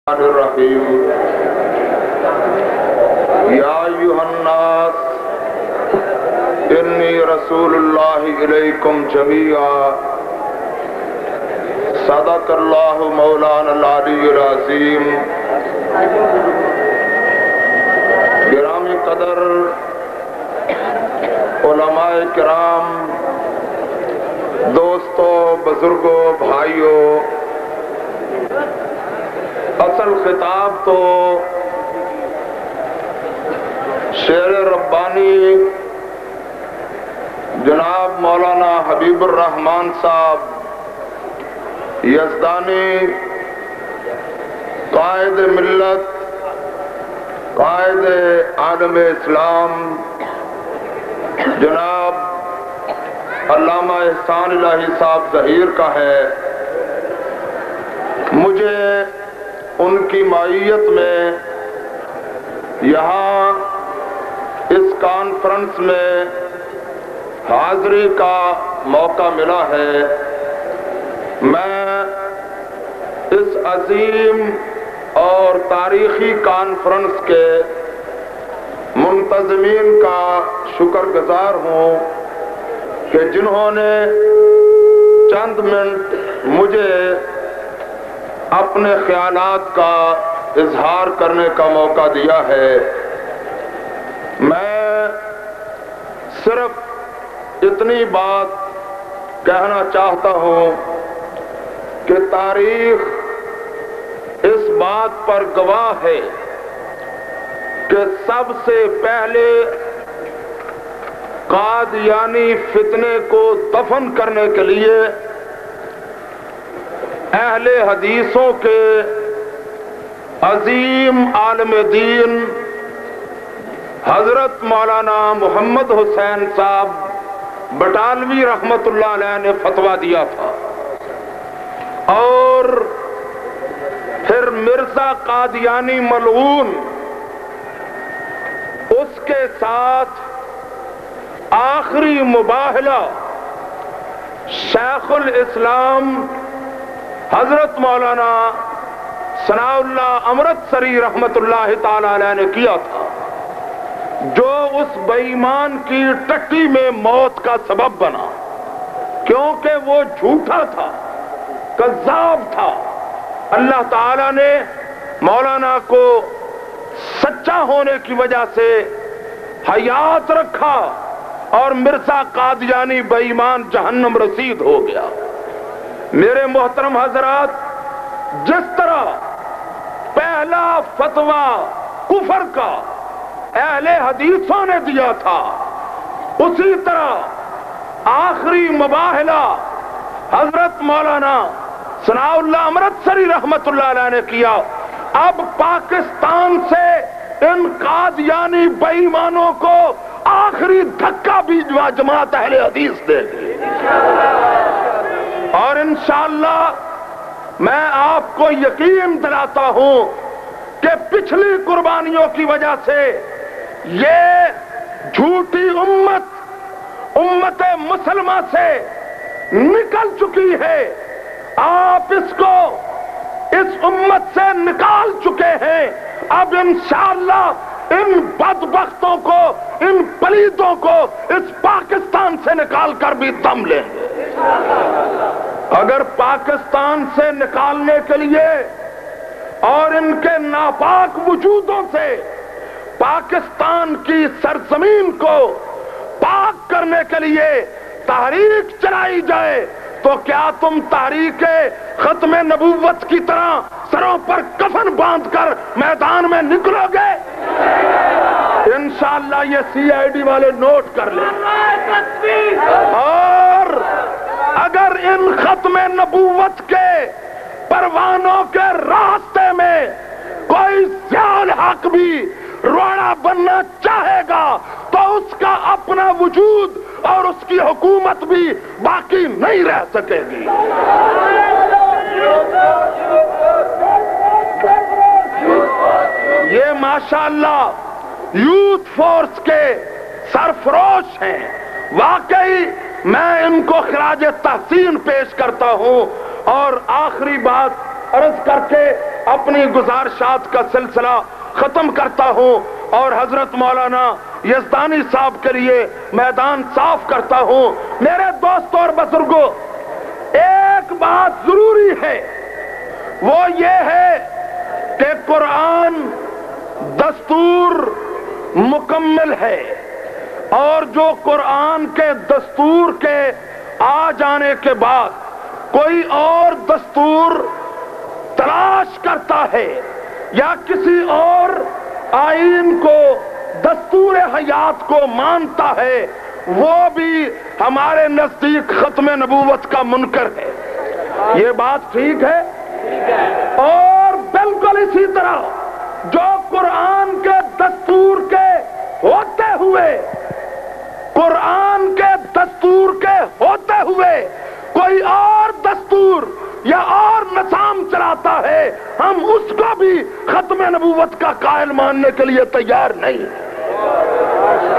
الرحیم یا ایھا الناس انی رسول اللہ الیکم جمیعا صدق اللہ مولانا العلی العظیم۔ گرامی قدر علماء کرام، دوستوں، بزرگوں، بھائیوں، اصل خطاب تو شعر ربانی جناب مولانا حبیب الرحمن صاحب یزدانی، قائد ملت، قائد عالم اسلام، جناب علامہ احسان الہی صاحب ظہیر کا ہے۔ مجھے ان کی معیت میں یہاں اس کانفرنس میں حاضری کا موقع ملا ہے۔ میں اس عظیم اور تاریخی کانفرنس کے منتظمین کا شکر گزار ہوں کہ جنہوں نے چند منٹ مجھے اپنے خیالات کا اظہار کرنے کا موقع دیا ہے۔ میں صرف اتنی بات کہنا چاہتا ہوں کہ تاریخ اس بات پر گواہ ہے کہ سب سے پہلے قادیانی فتنے کو دفن کرنے کے لیے اہل حدیثوں کے عظیم عالم دین حضرت مولانا محمد حسین صاحب بٹالوی رحمت اللہ علیہ نے فتویٰ دیا تھا، اور پھر مرزا قادیانی ملعون اس کے ساتھ آخری مباہلہ شیخ الاسلام حضرت مولانا ثناء اللہ امرتسری رحمت اللہ تعالی علیہ نے کیا تھا، جو اس بے ایمان کی ٹٹی میں موت کا سبب بنا، کیونکہ وہ جھوٹا تھا، کذاب تھا۔ اللہ تعالی نے مولانا کو سچا ہونے کی وجہ سے حیات رکھا، اور مرزا قادیانی بے ایمان جہنم رسید ہو گیا۔ میرے محترم حضرات، جس طرح پہلا فتویٰ کفر کا اہل حدیثوں نے دیا تھا، اسی طرح آخری مباہلہ حضرت مولانا ثناء اللہ امرتسری رحمت اللہ علیہ نے کیا۔ اب پاکستان سے ان قادیانی بے ایمانوں کو آخری دھکا بھی جماعت اہل حدیث دے گی، اور انشاءاللہ میں آپ کو یقین دلاتا ہوں کہ پچھلی قربانیوں کی وجہ سے یہ جھوٹی امت مسلمہ سے نکل چکی ہے۔ آپ اس کو اس امت سے نکال چکے ہیں۔ اب انشاءاللہ ان بدبختوں کو، ان پلیتوں کو اس پاکستان سے نکال کر بھی دم لیں گے۔ اگر پاکستان سے نکالنے کے لیے اور ان کے ناپاک وجودوں سے پاکستان کی سرزمین کو پاک کرنے کے لیے تحریک چلائی جائے، تو کیا تم تحریک ختم نبوت کی طرح سروں پر کفن باندھ کر میدان میں نکلو گے؟ انشاءاللہ یہ سی آئی ڈی والے نوٹ کر لیں۔ اور اگر ان ختم نبوت کے پروانوں کے راستے میں کوئی ضیاء الحق بھی روڑا بننا چاہے گا، تو اس کا اپنا وجود اور اس کی حکومت بھی باقی نہیں رہ سکے گی۔ یہ ماشاءاللہ یوتھ فورس کے سرفروش ہیں۔ واقعی میں ان کو خراج تحسین پیش کرتا ہوں، اور آخری بات عرض کر کے اپنی گزارشات کا سلسلہ ختم کرتا ہوں اور حضرت مولانا یزدانی صاحب کے لیے میدان صاف کرتا ہوں۔ میرے دوستوں اور بزرگوں، ایک بات ضروری ہے، وہ یہ ہے کہ قرآن دستور مکمل ہے، اور جو قرآن کے دستور کے آ جانے کے بعد کوئی اور دستور تلاش کرتا ہے یا کسی اور آئین کو دستور حیات کو مانتا ہے، وہ بھی ہمارے نزدیک ختم نبوت کا منکر ہے۔ یہ بات ٹھیک ہے؟ اور بالکل اسی طرح جو قرآن کے دستور کے ہوتے ہوئے، قرآن کے دستور کے ہوتے ہوئے کوئی اور دستور یا اور نظام چلاتا ہے، ہم اس کو بھی ختم نبوت کا قائل ماننے کے لیے تیار نہیں ہیں۔